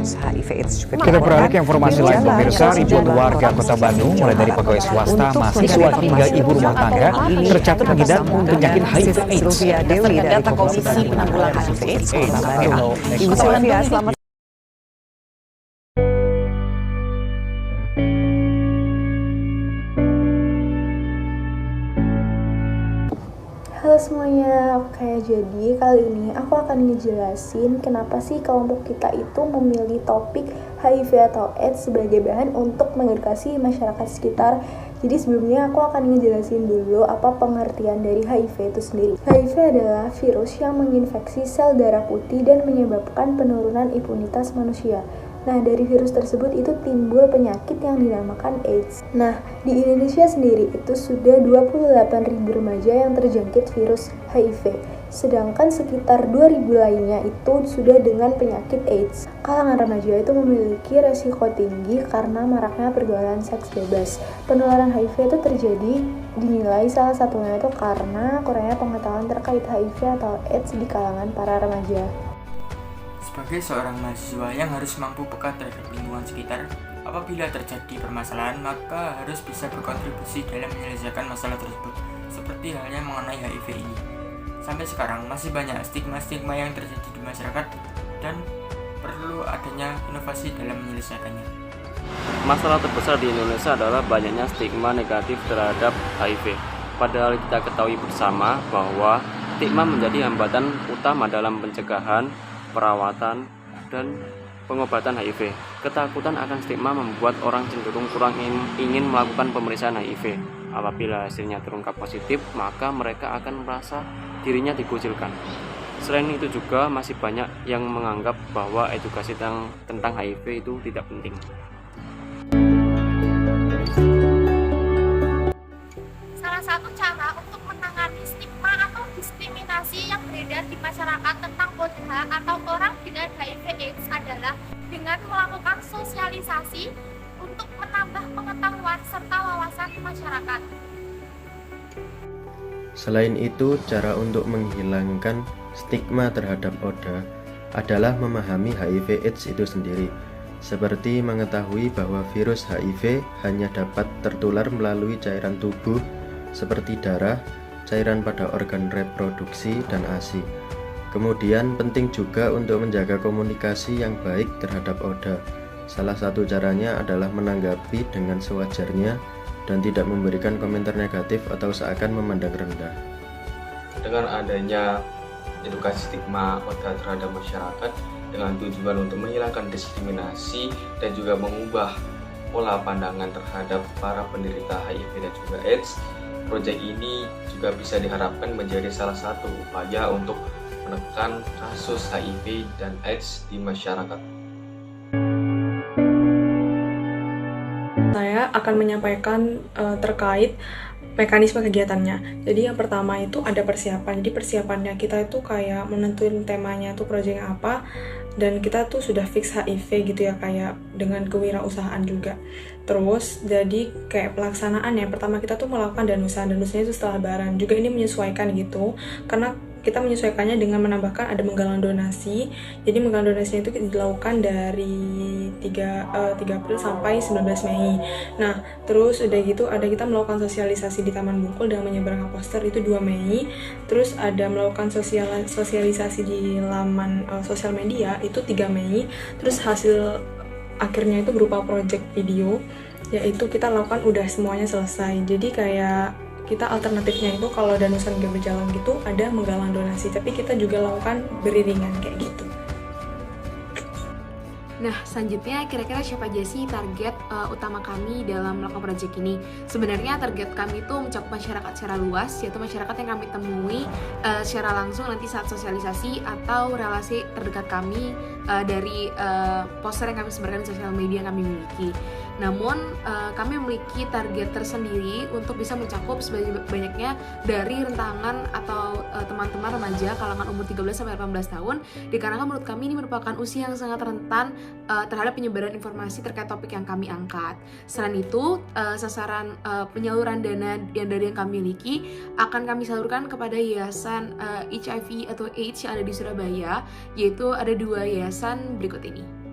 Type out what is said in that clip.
virus HIV/AIDS juga Kita beralih ke informasi lain pemirsa. Ribuan warga Kota Bandung mulai dari pegawai swasta, mahasiswa hingga ibu rumah tangga tercatat mengidap penyakit HIV/AIDS. Sylvia Dewi dari Komisi Penanggulangan HIV/AIDS Kota Bandung. Ibu Sylvia, selamat. Halo semuanya, oke, jadi kali ini aku akan ngejelasin kenapa sih kelompok kita itu memilih topik HIV atau AIDS sebagai bahan untuk mengedukasi masyarakat sekitar. Jadi sebelumnya aku akan ngejelasin dulu apa pengertian dari HIV itu sendiri. HIV adalah virus yang menginfeksi sel darah putih dan menyebabkan penurunan imunitas manusia. Nah, dari virus tersebut itu timbul penyakit yang dinamakan AIDS. Nah, di Indonesia sendiri itu sudah 28.000 remaja yang terjangkit virus HIV. Sedangkan sekitar 2.000 lainnya itu sudah dengan penyakit AIDS. Kalangan remaja itu memiliki resiko tinggi karena maraknya pergaulan seks bebas. Penularan HIV itu terjadi dinilai salah satunya itu karena kurangnya pengetahuan terkait HIV atau AIDS di kalangan para remaja. Sebagai seorang mahasiswa yang harus mampu peka terhadap lingkungan sekitar, apabila terjadi permasalahan maka harus bisa berkontribusi dalam menyelesaikan masalah tersebut, seperti halnya mengenai HIV ini. Sampai sekarang masih banyak stigma-stigma yang terjadi di masyarakat dan perlu adanya inovasi dalam menyelesaikannya. Masalah terbesar di Indonesia adalah banyaknya stigma negatif terhadap HIV. Padahal kita ketahui bersama bahwa stigma menjadi hambatan utama dalam pencegahan, perawatan, dan pengobatan HIV. Ketakutan akan stigma membuat orang cenderung kurang ingin melakukan pemeriksaan HIV. Apabila hasilnya terungkap positif, maka mereka akan merasa dirinya dikucilkan. Selain itu juga masih banyak yang menganggap bahwa edukasi tentang HIV itu tidak penting. Salah satu cara untuk menangani stigma atau diskriminasi yang beredar di masyarakat tentang ODH atau orang dengan HIV/AIDS adalah dengan melakukan sosialisasi untuk menambah pengetahuan serta wawasan masyarakat. Selain itu, cara untuk menghilangkan stigma terhadap ODA adalah memahami HIV/AIDS itu sendiri, seperti mengetahui bahwa virus HIV hanya dapat tertular melalui cairan tubuh seperti darah, cairan pada organ reproduksi, dan ASI. Kemudian penting juga untuk menjaga komunikasi yang baik terhadap ODA. Salah satu caranya adalah menanggapi dengan sewajarnya dan tidak memberikan komentar negatif atau seakan memandang rendah. Dengan adanya edukasi stigma ODA terhadap masyarakat dengan tujuan untuk menghilangkan diskriminasi dan juga mengubah pola pandangan terhadap para penderita HIV dan juga AIDS, proyek ini juga bisa diharapkan menjadi salah satu upaya untuk menekan kasus HIV dan AIDS di masyarakat. Saya akan menyampaikan terkait mekanisme kegiatannya. Jadi yang pertama itu ada persiapan. Jadi persiapannya kita itu kayak menentuin temanya tuh proyeknya apa, dan kita tuh sudah fix HIV gitu ya, kayak dengan kewirausahaan juga. Terus jadi kayak pelaksanaan yang pertama kita tuh melakukan danusnya itu setelah lebaran. Juga ini menyesuaikan gitu, karena kita menyesuaikannya dengan menambahkan ada menggalang donasi. Jadi menggalang donasi itu dilakukan dari 3 April sampai 19 Mei. Nah, terus udah gitu ada kita melakukan sosialisasi di Taman Bungkul dengan menyebarkan poster itu 2 Mei. Terus ada melakukan sosialisasi di laman sosial media itu 3 Mei. Terus hasil akhirnya itu berupa project video, yaitu kita lakukan udah semuanya selesai. Jadi kayak kita alternatifnya itu kalau danusan gak berjalan gitu ada menggalang donasi, tapi kita juga lakukan beriringan kayak gitu. Nah, selanjutnya kira-kira siapa aja sih target utama kami dalam melakukan proyek ini? Sebenarnya target kami itu mencakup masyarakat secara luas, yaitu masyarakat yang kami temui secara langsung nanti saat sosialisasi atau relasi terdekat kami dari poster yang kami sebarkan di sosial media yang kami miliki. Namun kami memiliki target tersendiri untuk bisa mencakup sebanyak-banyaknya dari rentangan atau teman-teman remaja kalangan umur 13-18 tahun, dikarenakan menurut kami ini merupakan usia yang sangat rentan terhadap penyebaran informasi terkait topik yang kami angkat. Selain itu, sasaran penyaluran dana yang dari yang kami miliki akan kami salurkan kepada yayasan HIV atau AIDS yang ada di Surabaya, yaitu ada 2 yayasan berikut ini.